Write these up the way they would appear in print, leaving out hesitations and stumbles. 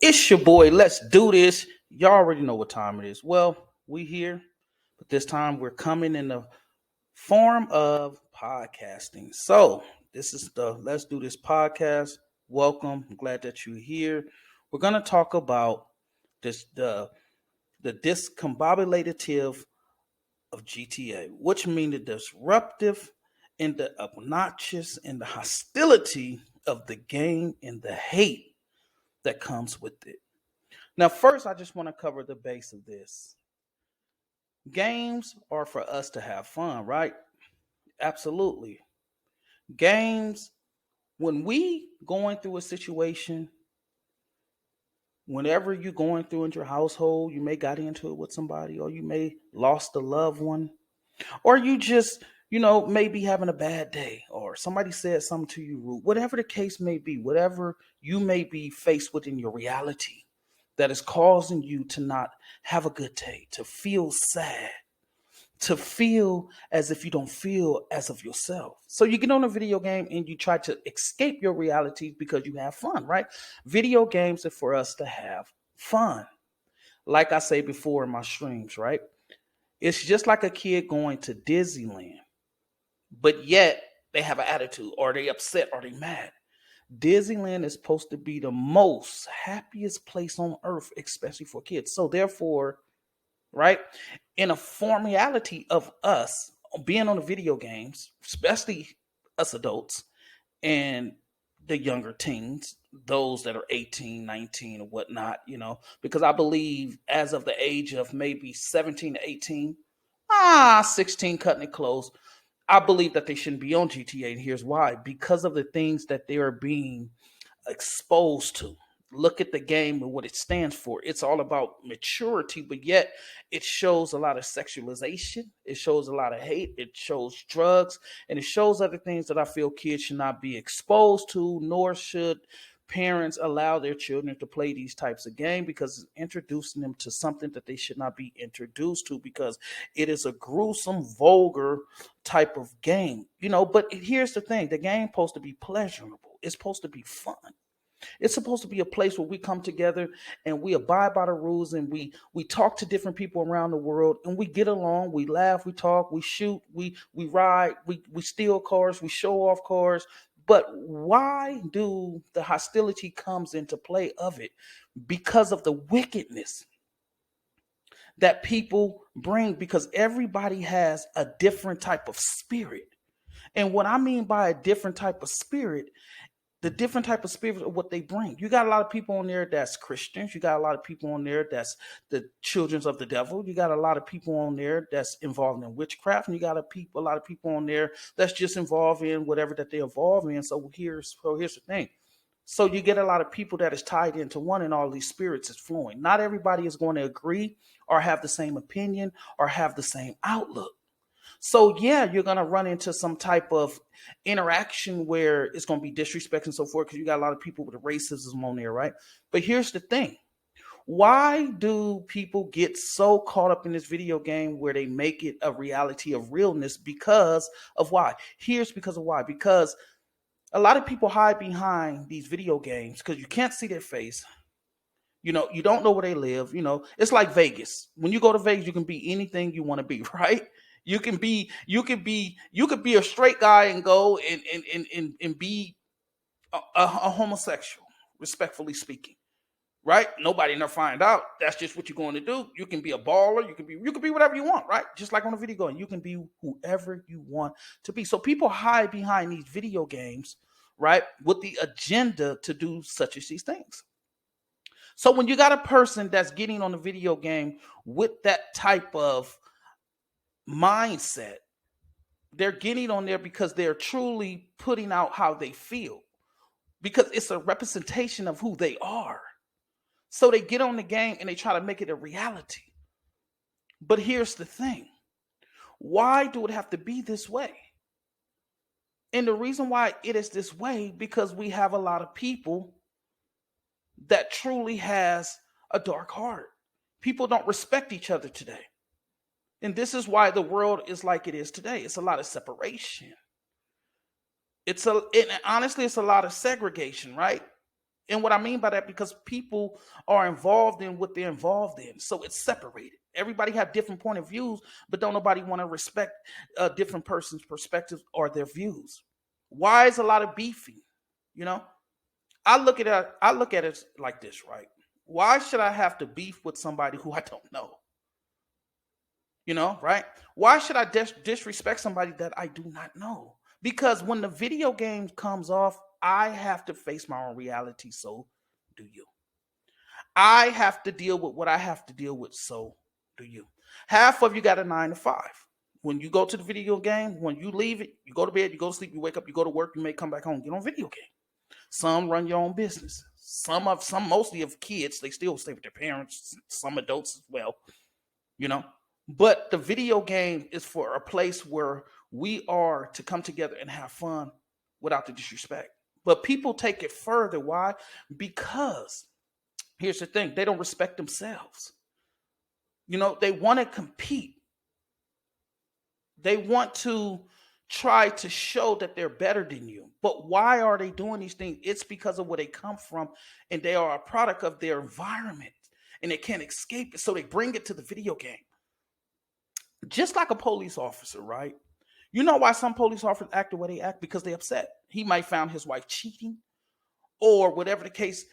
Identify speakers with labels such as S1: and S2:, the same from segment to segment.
S1: It's your boy. Let's do this. Y'all already know what time it is. Well, we here, but this time we're coming in the form of podcasting. So this is the Let's Do This podcast. Welcome. I'm glad that you're here. We're gonna talk about the discombobulative of GTA, which means the disruptive and the obnoxious and the hostility of the game and the hate that comes with it. Now, first, I just want to cover the base of this. Games are for us to have fun, right? Absolutely. Games, when we going through a situation, whenever you're going through in your household, you may got into it with somebody, or you may lost a loved one, or you just, maybe having a bad day, or somebody said something to you rude, whatever the case may be, whatever you may be faced with in your reality that is causing you to not have a good day, to feel sad, to feel as if you don't feel as of yourself. So you get on a video game and you try to escape your reality because you have fun, right? Video games are for us to have fun. Like I say before in my streams, right? It's just like a kid going to Disneyland, but yet they have an attitude, or they upset, or they mad. Disneyland is supposed to be the most happiest place on earth, especially for kids. So therefore, right, in a formality of us being on the video games, especially us adults and the younger teens, those that are 18, 19, or whatnot, because I believe as of the age of maybe 17 to 18, 16 cutting it close, I believe that they shouldn't be on GTA, and here's why: because of the things that they are being exposed to. Look at the game and what it stands for. It's all about maturity, but yet it shows a lot of sexualization. It shows a lot of hate. It shows drugs, and it shows other things that I feel kids should not be exposed to, nor should parents allow their children to play these types of games, because it's introducing them to something that they should not be introduced to, because it is a gruesome, vulgar type of game. But here's the thing: the game's supposed to be pleasurable. It's supposed to be fun. It's supposed to be a place where we come together and we abide by the rules, and we talk to different people around the world, and we get along, we laugh, we talk, we shoot, we ride, we steal cars, we show off cars. But why do the hostility comes into play of it? Because of the wickedness that people bring, because everybody has a different type of spirit. And what I mean by a different type of spirit, the different type of spirits of what they bring. You got a lot of people on there that's Christians. You got a lot of people on there that's the children of the devil. You got a lot of people on there that's involved in witchcraft, and you got a lot of people on there that's just involved in whatever that they involve in. So here's the thing. So you get a lot of people that is tied into one, and all these spirits is flowing. Not everybody is going to agree or have the same opinion or have the same outlook. So yeah, you're gonna run into some type of interaction where it's gonna be disrespect and so forth, because you got a lot of people with racism on there, right? But here's the thing: why do people get so caught up in this video game where they make it a reality of realness? Because of why? Here's because of why. Because a lot of people hide behind these video games because you can't see their face. You don't know where they live. It's like Vegas. When you go to Vegas, you can be anything you want to be, right? You could be a straight guy and go and be a homosexual, respectfully speaking, right? Nobody never find out. That's just what you're going to do. You can be a baller. You can be whatever you want, right? Just like on a video game, you can be whoever you want to be. So people hide behind these video games, right, with the agenda to do such as these things. So when you got a person that's getting on the video game with that type of mindset, they're getting on there because they're truly putting out how they feel, because it's a representation of who they are. So they get on the game and they try to make it a reality. But here's the thing: why do it have to be this way? And the reason why it is this way, because we have a lot of people that truly has a dark heart. People don't respect each other today. And this is why the world is like it is today. It's a lot of separation. Honestly, it's a lot of segregation, right? And what I mean by that, because people are involved in what they're involved in, so it's separated. Everybody have different point of views, but don't nobody want to respect a different person's perspectives or their views. Why is a lot of beefing? You know, I look at it like this, right? Why should I have to beef with somebody who I don't know? Right? Why should I disrespect somebody that I do not know? Because when the video game comes off, I have to face my own reality. So do you. I have to deal with what I have to deal with. So do you. Half of you got a 9 to 5. When you go to the video game, when you leave it, you go to bed, you go to sleep, you wake up, you go to work, you may come back home, get on video game. Some run your own business. Some mostly of kids, they still stay with their parents, some adults as well, you know. But the video game is for a place where we are to come together and have fun without the disrespect. But people take it further. Why? Because here's the thing, they don't respect themselves. They want to compete. They want to try to show that they're better than you. But why are they doing these things? It's because of where they come from, and they are a product of their environment, and they can't escape it. So they bring it to the video game. Just like a police officer, right? You know why some police officers act the way they act? Because they're upset. He might found his wife cheating, or whatever the case.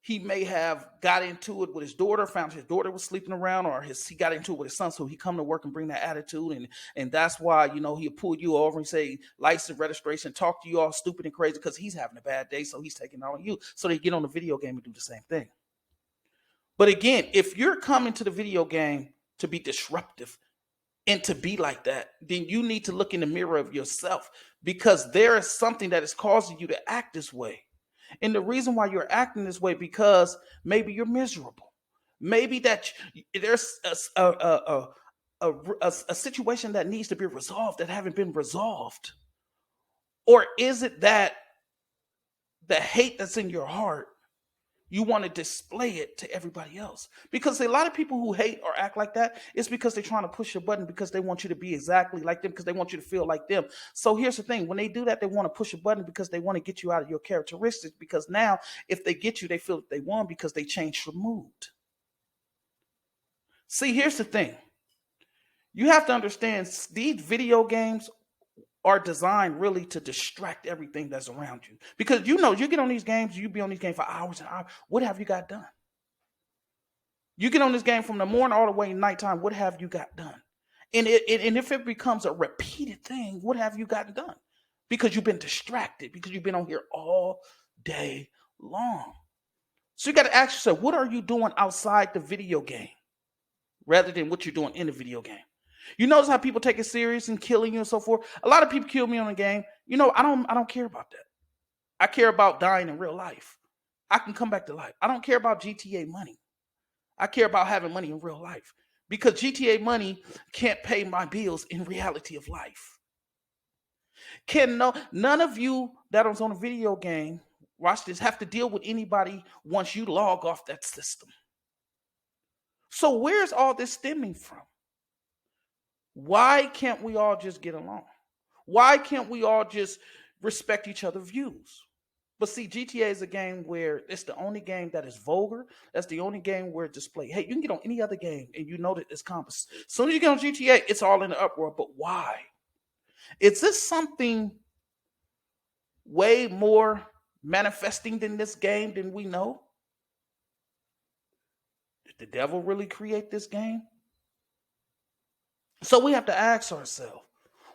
S1: He may have got into it with his daughter, found his daughter was sleeping around, or he got into it with his son. So he come to work and bring that attitude. And that's why, he'll pull you over and say license, registration, talk to you all stupid and crazy because he's having a bad day. So he's taking it on you. So they get on the video game and do the same thing. But again, if you're coming to the video game to be disruptive and to be like that, then you need to look in the mirror of yourself, because there is something that is causing you to act this way. And the reason why you're acting this way, because maybe you're miserable. Maybe that there's a situation that needs to be resolved that haven't been resolved. Or is it that the hate that's in your heart, you want to display it to everybody else? Because a lot of people who hate or act like that is because they're trying to push your button, because they want you to be exactly like them, because they want you to feel like them. So here's the thing. When they do that, they want to push a button because they want to get you out of your characteristics, because now if they get you, they feel that they won because they changed your mood. See, here's the thing. You have to understand, these video games are designed really to distract everything that's around you. Because you get on these games, you be on these games for hours and hours. What have you got done? You get on this game from the morning all the way to nighttime. What have you got done? And if it becomes a repeated thing, what have you gotten done? Because you've been distracted, because you've been on here all day long. So you got to ask yourself, what are you doing outside the video game rather than what you're doing in the video game? You notice how people take it serious and killing you and so forth. A lot of people kill me on the game. I don't care about that. I care about dying in real life. I can come back to life. I don't care about GTA money. I care about having money in real life, because GTA money can't pay my bills in reality of life. None of you that was on a video game, watch this, have to deal with anybody once you log off that system. So where's all this stemming from? Why can't we all just get along? Why can't we all just respect each other's views? But see, GTA is a game where it's the only game that is vulgar. That's the only game where it displays. Hey, you can get on any other game and you know that it's compass. As soon as you get on GTA, it's all in the uproar. But why? Is this something way more manifesting than this game than we know? Did the devil really create this game? So we have to ask ourselves,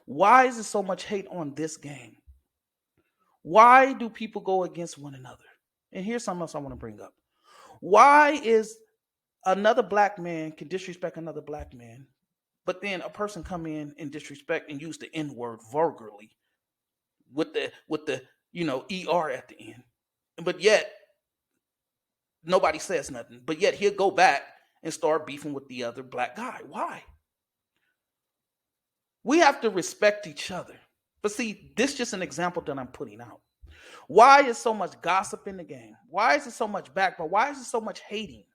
S1: why is there so much hate on this game? Why do people go against one another? And here's something else I want to bring up. Why is another black man can disrespect another black man, but then a person come in and disrespect and use the N-word vulgarly with the ER at the end, but yet nobody says nothing, but yet he'll go back and start beefing with the other black guy. Why? We have to respect each other. But see, this is just an example that I'm putting out. Why is so much gossip in the game? Why is it so much backbone? Why is it so much hating?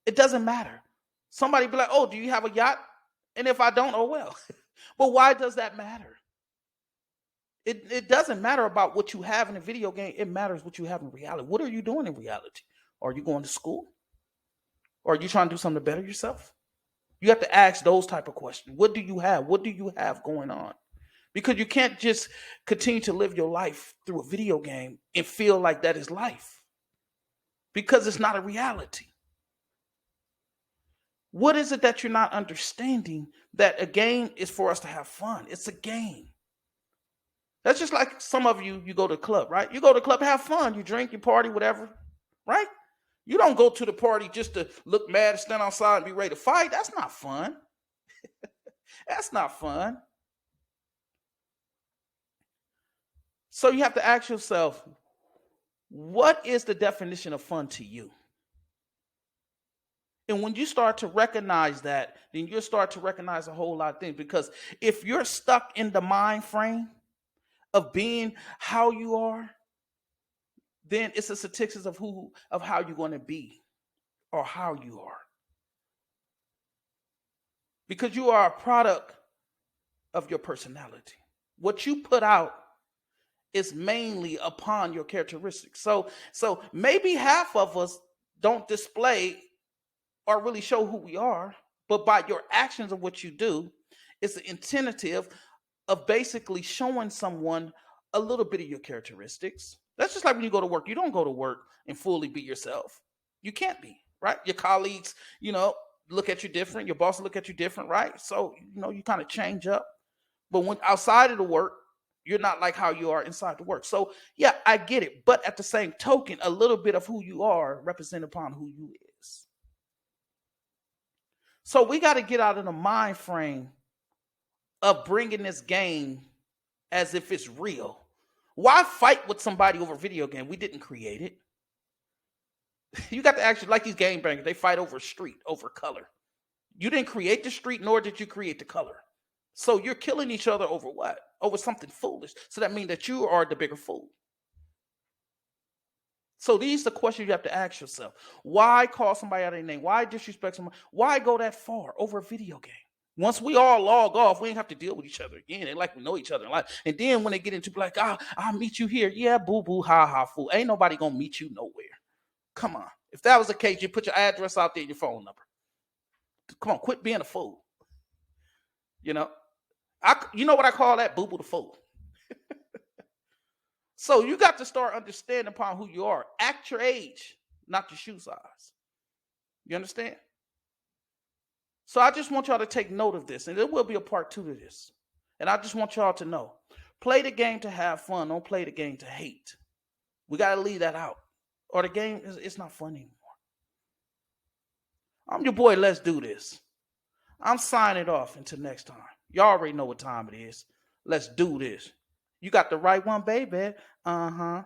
S1: It doesn't matter. Somebody be like, oh, do you have a yacht? And if I don't, oh well. But why does that matter? It doesn't matter about what you have in a video game. It matters what you have in reality. What are you doing in reality? Are you going to school? Or are you trying to do something to better yourself? You have to ask those type of questions. What do you have? What do you have going on? Because you can't just continue to live your life through a video game and feel like that is life, because it's not a reality. What is it that you're not understanding? That a game is for us to have fun. It's a game. That's just like some of you go to the club, right? You go to the club, have fun. You drink, you party, whatever, right? You don't go to the party just to look mad, stand outside, and be ready to fight. That's not fun. That's not fun. So you have to ask yourself, what is the definition of fun to you? And when you start to recognize that, then you'll start to recognize a whole lot of things. Because if you're stuck in the mind frame of being how you are, then it's a statistics of how you're going to be or how you are. Because you are a product of your personality. What you put out is mainly upon your characteristics. So maybe half of us don't display or really show who we are, but by your actions of what you do, it's the intentive of basically showing someone a little bit of your characteristics. That's just like when you go to work. You don't go to work and fully be yourself. You can't be, right? Your colleagues, look at you different. Your boss look at you different, right? So, you kind of change up. But when outside of the work, you're not like how you are inside the work. So, yeah, I get it. But at the same token, a little bit of who you are represent upon who you is. So we got to get out of the mind frame of bringing this game as if it's real. Why fight with somebody over a video game? We didn't create it. You got to actually, like these game bangers, they fight over a street, over color. You didn't create the street, nor did you create the color. So you're killing each other over what? Over something foolish. So that means that you are the bigger fool. So these are the questions you have to ask yourself. Why call somebody out of their name? Why disrespect someone? Why go that far over a video game? Once we all log off, we ain't have to deal with each other again. They like we know each other in life. And then when they get into like, I'll meet you here. Yeah, boo boo, ha ha, fool. Ain't nobody gonna meet you nowhere. Come on. If that was the case, you put your address out there and your phone number. Come on, quit being a fool. You know what I call that? Boo boo the fool. So you got to start understanding upon who you are. Act your age, not your shoe size. You understand? So I just want y'all to take note of this, and there will be a part 2 to this. And I just want y'all to know, play the game to have fun. Don't play the game to hate. We got to leave that out, or the game it's not fun anymore. I'm your boy. Let's do this. I'm signing off until next time. Y'all already know what time it is. Let's do this. You got the right one, baby. Uh-huh.